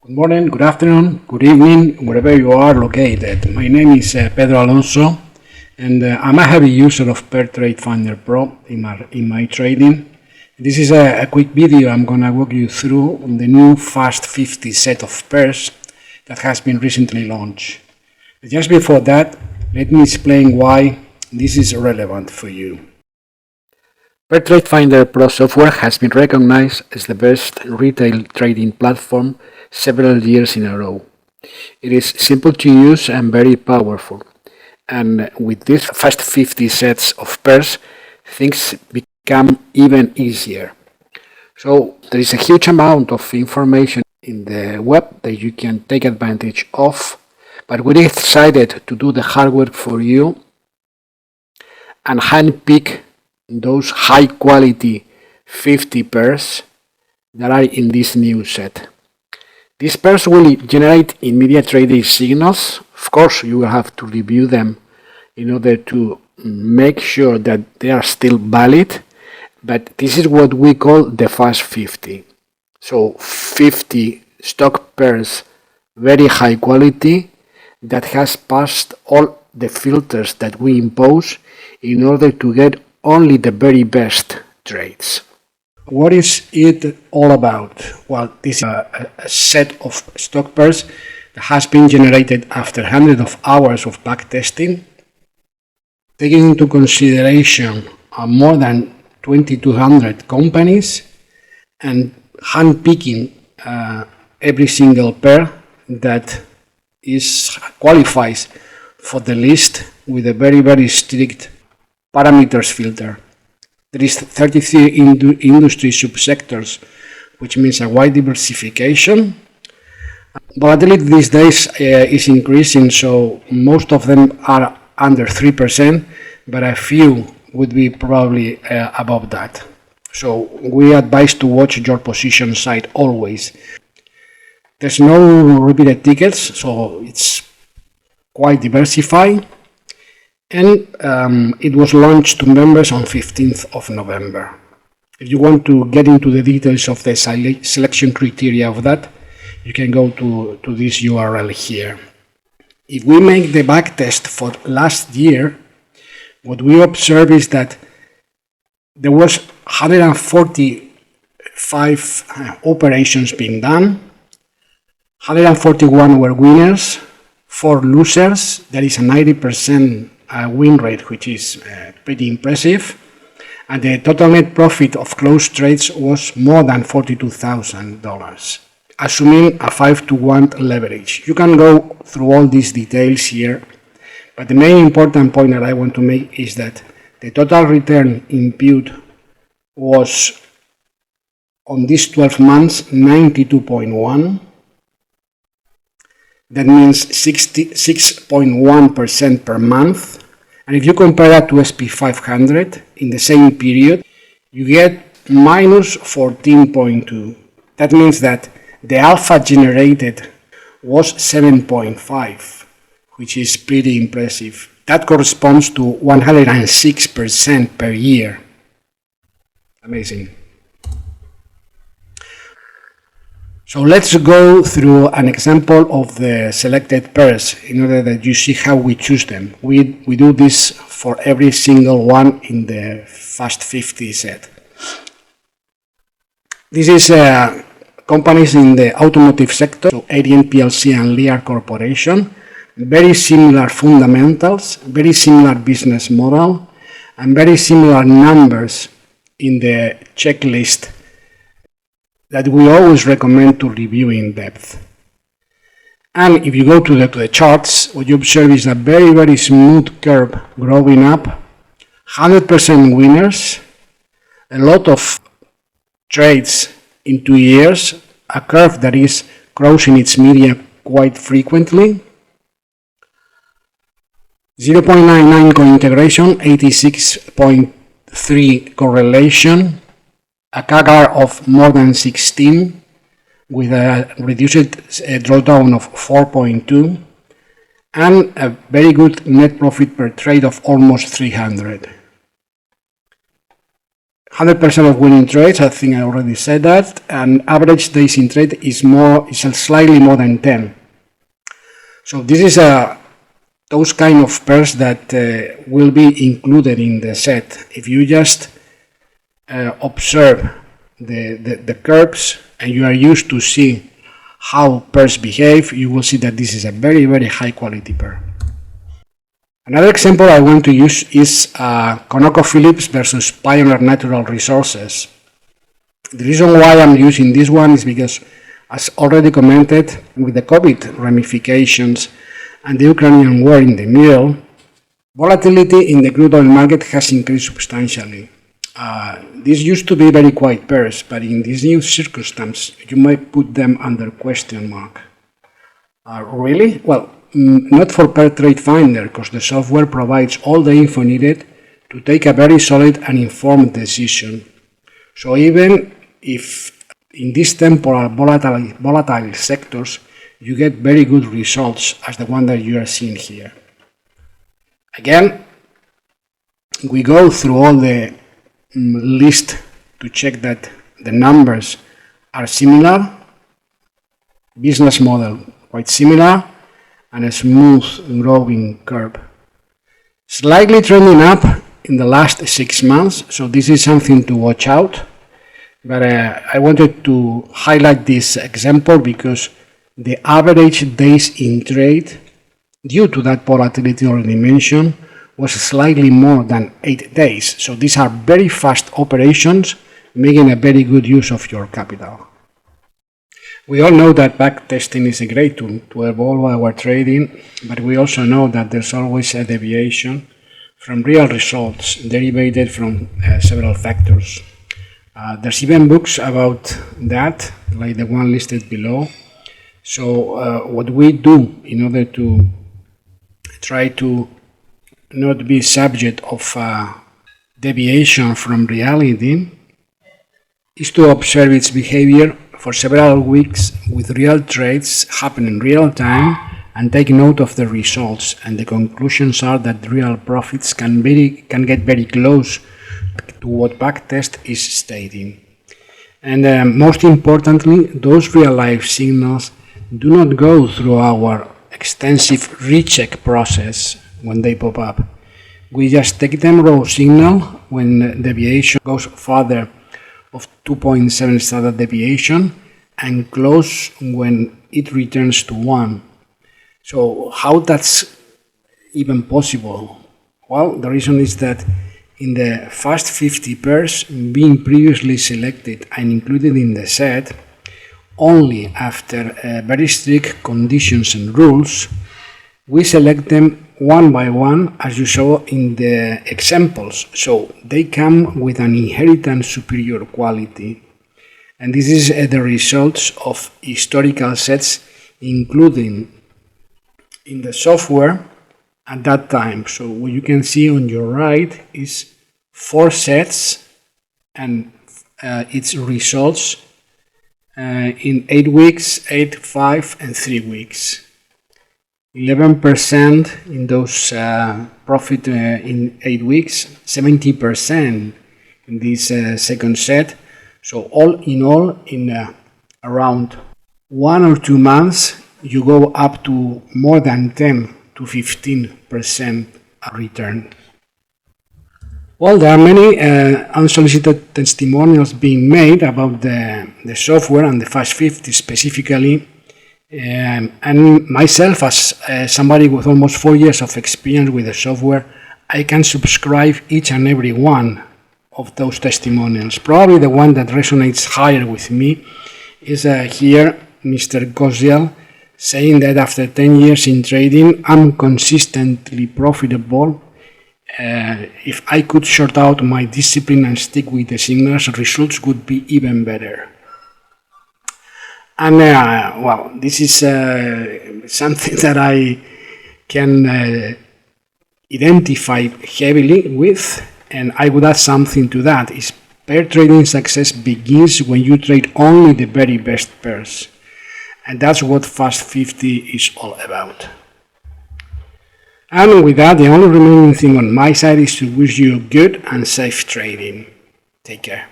Good morning, good afternoon, good evening, wherever you are located. My name is Pedro Alonso, and I'm a heavy user of PairTrade Finder PRO in my trading. This is a quick video. I'm going to walk you through the new Fast 50 set of pairs that has been recently launched. Just before that, let me explain why this is relevant for you. PairTrade Finder PRO software has been recognized as the best retail trading platform several years in a row. It is simple to use and very powerful. And with these Fast 50 sets of pairs, things become even easier. So there is a huge amount of information in the web that you can take advantage of, but we decided to do the hard work for you and handpick those high quality 50 pairs that are in this new set. These pairs will generate immediate trading signals. Of course, you will have to review them in order to make sure that they are still valid, but this is what we call the Fast 50. So 50 stock pairs, very high quality, that has passed all the filters that we impose in order to get only the very best trades. What is it all about? Well, this is a set of stock pairs that has been generated after hundreds of hours of backtesting, taking into consideration more than 2,200 companies and handpicking every single pair that qualifies for the list with a very strict parameters filter. There is 33 industry subsectors, which means a wide diversification. Volatility these days is increasing, so most of them are under 3%, but a few would be probably above that. So we advise to watch your position side always. There's no repeated tickets, so it's quite diversified. And it was launched to members on 15th of November. If you want to get into the details of the selection criteria of that, you can go to this URL here. If we make the backtest for last year, what we observe is that there was 145 operations being done, 141 were winners, 4 losers. That is a 90% win rate, which is pretty impressive, and the total net profit of closed trades was more than $42,000, assuming a 5-to-1 leverage. You can go through all these details here, but the main important point that I want to make is that the total return imputed was on these 12 months 92.1. That means 66.1% per month. And if you compare that to SP500 in the same period, you get minus 14.2. That means that the alpha generated was 7.5, which is pretty impressive. That corresponds to 106% per year. Amazing. So let's go through an example of the selected pairs in order that you see how we choose them. We do this for every single one in the Fast 50 set. This is companies in the automotive sector, so ADN PLC and Lear Corporation. Very similar fundamentals, very similar business model, and very similar numbers in the checklist that we always recommend to review in depth. And if you go to the charts, what you observe is a very smooth curve growing up, 100% winners, a lot of trades in 2 years, a curve that is crossing its median quite frequently, 0.99 co-integration, 86.3 correlation, a CAGR of more than 16 with a reduced drawdown of 4.2 and a very good net profit per trade of almost 300. 100% of winning trades, I think I already said that, and average days in trade is slightly more than 10. So this is those kind of pairs that will be included in the set. If you just observe the curves and you are used to see how pairs behave, you will see that this is a very, very high quality pair. Another example I want to use is ConocoPhillips versus Pioneer Natural Resources. The reason why I'm using this one is because, as already commented, with the COVID ramifications and the Ukrainian war in the middle, volatility in the crude oil market has increased substantially. These used to be very quiet pairs, but in this new circumstance, you might put them under question mark. Really? Well, not for PairTrade Finder, because the software provides all the info needed to take a very solid and informed decision. So even if in these temporal volatile sectors, you get very good results as the one that you are seeing here. Again, we go through all the list to check that the numbers are similar, business model quite similar, and a smooth growing curve. Slightly trending up in the last 6 months, so this is something to watch out. But I wanted to highlight this example because the average days in trade, due to that volatility already mentioned, was slightly more than 8 days. So these are very fast operations, making a very good use of your capital. We all know that backtesting is a great tool to evolve our trading, but we also know that there's always a deviation from real results derived from several factors. There's even books about that, like the one listed below. So what we do in order to try to not be subject of deviation from reality is to observe its behavior for several weeks with real trades happen in real time and take note of the results, and the conclusions are that real profits can get very close to what backtest is stating. And most importantly, those real life signals do not go through our extensive recheck process when they pop up. We just take them raw signal when deviation goes further of 2.7 standard deviation and close when it returns to 1. So how that's even possible? Well, the reason is that in the first 50 pairs being previously selected and included in the set, only after very strict conditions and rules, we select them one by one as you saw in the examples. So they come with an inherent superior quality. And this is the results of historical sets including in the software at that time. So what you can see on your right is 4 sets and its results in 8 weeks, 8, 5 and 3 weeks. 11% in those profit in 8 weeks, 70% in this second set. So all, in around 1 or 2 months, you go up to more than 10 to 15% return. Well, there are many unsolicited testimonials being made about the software and the Fast 50 specifically. And myself, as somebody with almost 4 years of experience with the software, I can subscribe each and every one of those testimonials. Probably the one that resonates higher with me is here Mr. Gosiel saying that after 10 years in trading, I'm consistently profitable. If I could sort out my discipline and stick with the signals, results would be even better. And well, this is something that I can identify heavily with, and I would add something to that. Is pair trading success begins when you trade only the very best pairs, and that's what Fast 50 is all about. And with that, the only remaining thing on my side is to wish you good and safe trading. Take care.